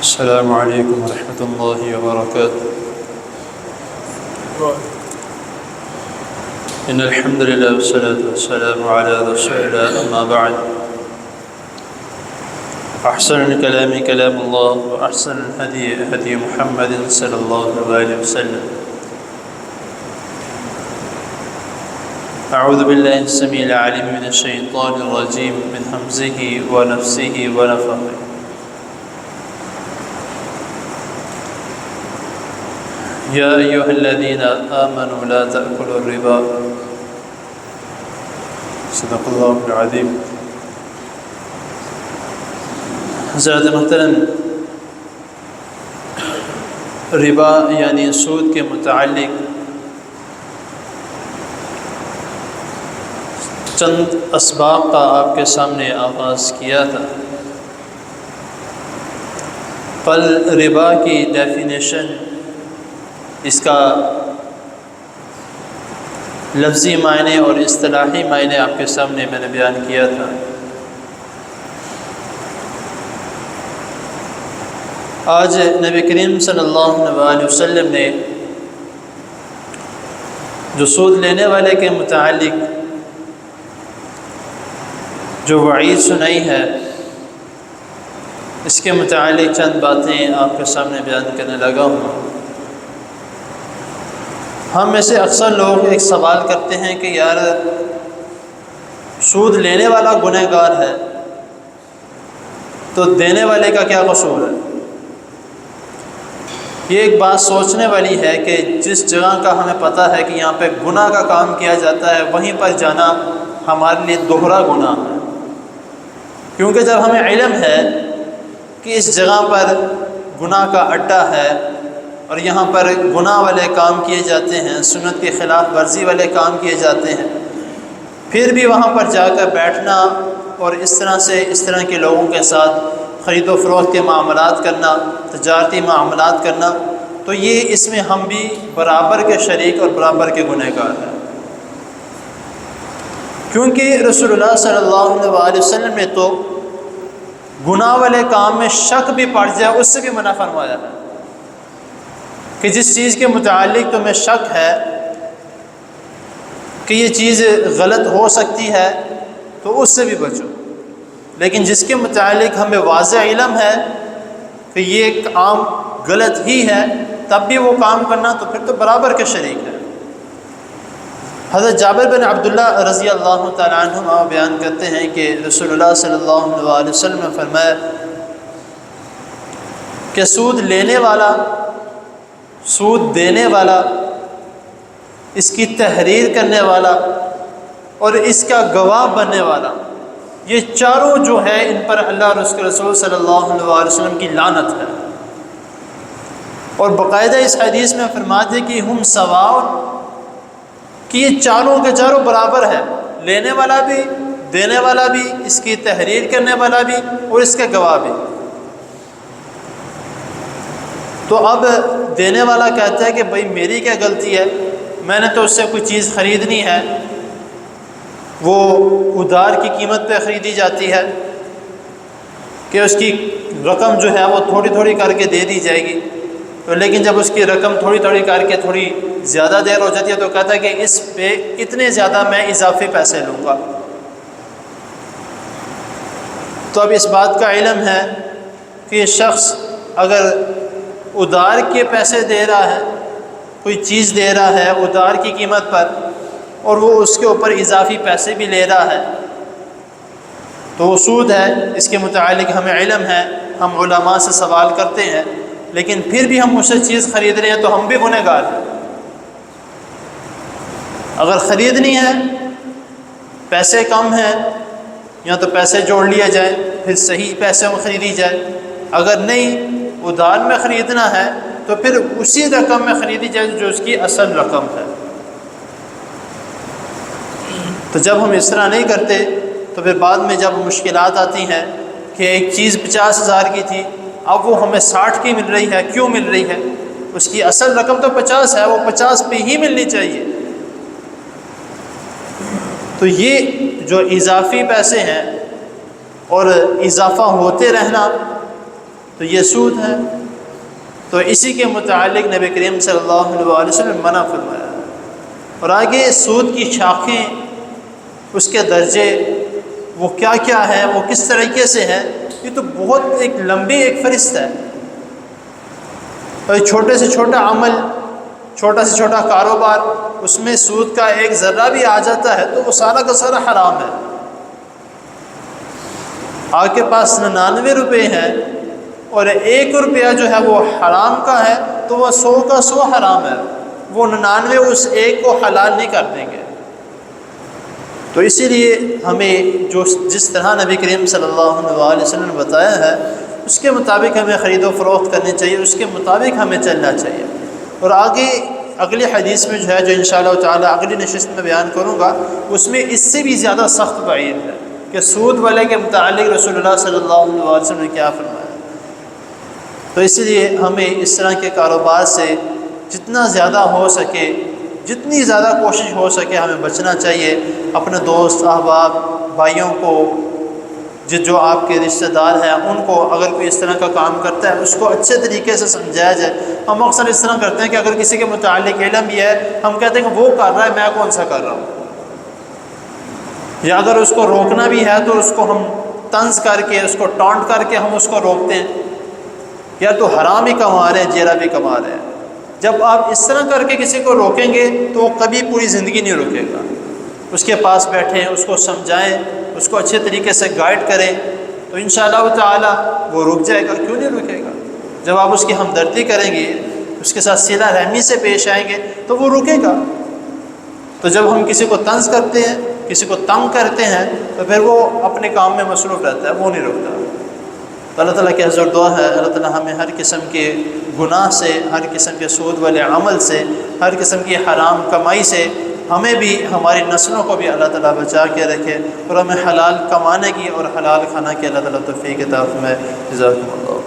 السلام علیکم ورحمۃ اللہ وبرکاتہ۔ ان الحمد للہ والصلاة والسلام علی رسول اللہ، اما بعد، احسن الکلام کلام اللہ واحسن الهدی هدی محمد صلی اللہ علیہ وسلم۔ اعوذ باللہ السمیع العلیم من الشیطان الرجیم من همزه ونفسه ونفخه۔ یا ایہا الذین آمنوا لا تأکلوا الربا۔ صدق اللہ العظیم۔ حضرات محترم، ربا یعنی سود کے متعلق چند اسباق کا آپ کے سامنے آغاز کیا تھا۔ کل ربا کی ڈیفینیشن، اس کا لفظی معنی اور اصطلاحی معنی آپ کے سامنے میں نے بیان کیا تھا۔ آج نبی کریم صلی اللہ علیہ وسلم نے جو سود لینے والے کے متعلق جو وعید سنائی ہے، اس کے متعلق چند باتیں آپ کے سامنے بیان کرنے لگا ہوں۔ ہم میں سے اکثر لوگ ایک سوال کرتے ہیں کہ یار سود لینے والا گنہگار ہے تو دینے والے کا کیا قصور ہے؟ یہ ایک بات سوچنے والی ہے کہ جس جگہ کا ہمیں پتہ ہے کہ یہاں پہ گناہ کا کام کیا جاتا ہے، وہیں پر جانا ہمارے لیے دوہرا گناہ ہے، کیونکہ جب ہمیں علم ہے کہ اس جگہ پر گناہ کا اڈا ہے اور یہاں پر گناہ والے کام کیے جاتے ہیں، سنت کی خلاف ورزی والے کام کیے جاتے ہیں، پھر بھی وہاں پر جا کر بیٹھنا اور اس طرح کے لوگوں کے ساتھ خرید و فروخت کے معاملات کرنا، تجارتی معاملات کرنا، تو یہ اس میں ہم بھی برابر کے شریک اور برابر کے گنہگار ہیں، کیونکہ رسول اللہ صلی اللہ علیہ وسلم نے تو گناہ والے کام میں شک بھی پڑ جائے اس سے بھی منع فرمایا ہے کہ جس چیز کے متعلق تمہیں شک ہے کہ یہ چیز غلط ہو سکتی ہے تو اس سے بھی بچو، لیکن جس کے متعلق ہمیں واضح علم ہے کہ یہ کام غلط ہی ہے، تب بھی وہ کام کرنا تو پھر تو برابر کے شریک ہے۔ حضرت جابر بن عبداللہ رضی اللہ تعالیٰ عنہ بیان کرتے ہیں کہ رسول اللہ صلی اللہ علیہ وسلم نے فرمایا کہ سود لینے والا، سود دینے والا، اس کی تحریر کرنے والا اور اس کا گواہ بننے والا، یہ چاروں جو ہے ان پر اللہ اور اس کے رسول صلی اللہ علیہ وسلم کی لعنت ہے، اور باقاعدہ اس حدیث میں فرماتے ہیں کہ ہم سواء، کہ یہ چاروں کے چاروں برابر ہے، لینے والا بھی، دینے والا بھی، اس کی تحریر کرنے والا بھی اور اس کے گواہ بھی۔ تو اب دینے والا کہتا ہے کہ بھئی میری کیا غلطی ہے، میں نے تو اس سے کوئی چیز خریدنی ہے، وہ ادھار کی قیمت پہ خریدی جاتی ہے کہ اس کی رقم جو ہے وہ تھوڑی تھوڑی کر کے دے دی جائے گی، تو لیکن جب اس کی رقم تھوڑی تھوڑی کر کے تھوڑی زیادہ دیر ہو جاتی ہے تو کہتا ہے کہ اس پہ اتنے زیادہ میں اضافی پیسے لوں گا۔ تو اب اس بات کا علم ہے کہ یہ شخص اگر ادھار کے پیسے دے رہا ہے، کوئی چیز دے رہا ہے ادھار کی قیمت پر، اور وہ اس کے اوپر اضافی پیسے بھی لے رہا ہے، تو وہ سود ہے۔ اس کے متعلق ہمیں علم ہے، ہم علماء سے سوال کرتے ہیں، لیکن پھر بھی ہم اس سے چیز خرید رہے ہیں تو ہم بھی گنہگار ہیں۔ اگر خریدنی ہے، پیسے کم ہیں، یا تو پیسے جوڑ لیا جائے، پھر صحیح پیسے میں خریدی جائے، اگر نہیں ادھار میں خریدنا ہے تو پھر اسی رقم میں خریدی جائے جو اس کی اصل رقم ہے۔ تو جب ہم اس طرح نہیں کرتے تو پھر بعد میں جب مشکلات آتی ہیں کہ ایک چیز 50,000 کی تھی، اب وہ ہمیں 60 کی مل رہی ہے، کیوں مل رہی ہے؟ اس کی اصل رقم تو 50 ہے، وہ 50 پہ ہی ملنی چاہیے۔ تو یہ جو اضافی پیسے ہیں اور اضافہ ہوتے رہنا، تو یہ سود ہے۔ تو اسی کے متعلق نبی کریم صلی اللہ علیہ وسلم منع فرمایا۔ اور آگے سود کی شاخیں، اس کے درجے، وہ کیا کیا ہے، وہ کس طریقے سے ہے، یہ تو بہت ایک لمبی ایک فہرست ہے۔ اور چھوٹے سے چھوٹا عمل، چھوٹا سے چھوٹا کاروبار، اس میں سود کا ایک ذرہ بھی آ جاتا ہے تو وہ سارا کا سارا حرام ہے۔ آپ کے پاس 99 روپے ہیں اور 1 روپیہ جو ہے وہ حرام کا ہے تو وہ 100 کا 100 حرام ہے، وہ 99 اس ایک کو حلال نہیں کر دیں گے۔ تو اسی لیے ہمیں جس طرح نبی کریم صلی اللہ علیہ وسلم نے بتایا ہے اس کے مطابق ہمیں خرید و فروخت کرنی چاہیے، اس کے مطابق ہمیں چلنا چاہیے۔ اور آگے اگلی حدیث میں جو ہے، جو انشاءاللہ تعالی اگلی نشست میں بیان کروں گا، اس میں اس سے بھی زیادہ سخت وعید ہے کہ سود والے کے متعلق رسول اللہ صلی اللہ علیہ وسلم نے کیا فرمایا۔ تو اس لیے ہمیں اس طرح کے کاروبار سے جتنا زیادہ ہو سکے، جتنی زیادہ کوشش ہو سکے ہمیں بچنا چاہیے۔ اپنے دوست احباب بھائیوں کو، جو آپ کے رشتہ دار ہیں، ان کو اگر کوئی اس طرح کا کام کرتا ہے اس کو اچھے طریقے سے سمجھایا جائے۔ ہم اکثر اس طرح کرتے ہیں کہ اگر کسی کے متعلق علم بھی ہے، ہم کہتے ہیں کہ وہ کر رہا ہے، میں کون سا کر رہا ہوں، یا اگر اس کو روکنا بھی ہے تو اس کو ہم طنز کر کے، اس کو ٹانٹ کر کے ہم اس کو روکتے ہیں، یا تو حرام ہی کما رہے ہیں، جیرا بھی کما رہے ہیں۔ جب آپ اس طرح کر کے کسی کو روکیں گے تو وہ کبھی پوری زندگی نہیں روکے گا۔ اس کے پاس بیٹھیں، اس کو سمجھائیں، اس کو اچھے طریقے سے گائیڈ کریں تو انشاءاللہ تعالی وہ رک جائے گا۔ کیوں نہیں رکے گا؟ جب آپ اس کی ہمدردی کریں گے، اس کے ساتھ صلہ رحمی سے پیش آئیں گے تو وہ رکے گا۔ تو جب ہم کسی کو طنز کرتے ہیں، کسی کو تنگ کرتے ہیں، تو پھر وہ اپنے کام میں مصروف رہتا ہے، وہ نہیں رکتا۔ تو اللہ تعالیٰ کی حضور دعا ہے، اللہ تعالیٰ ہمیں ہر قسم کے گناہ سے، ہر قسم کے سود والے عمل سے، ہر قسم کی حرام کمائی سے ہمیں بھی، ہماری نسلوں کو بھی اللہ تعالیٰ بچا کے رکھے، اور ہمیں حلال کمانے کی اور حلال کھانا کی اللہ تعالیٰ توفیق عطا فرمائے۔ جزاکم اللہ۔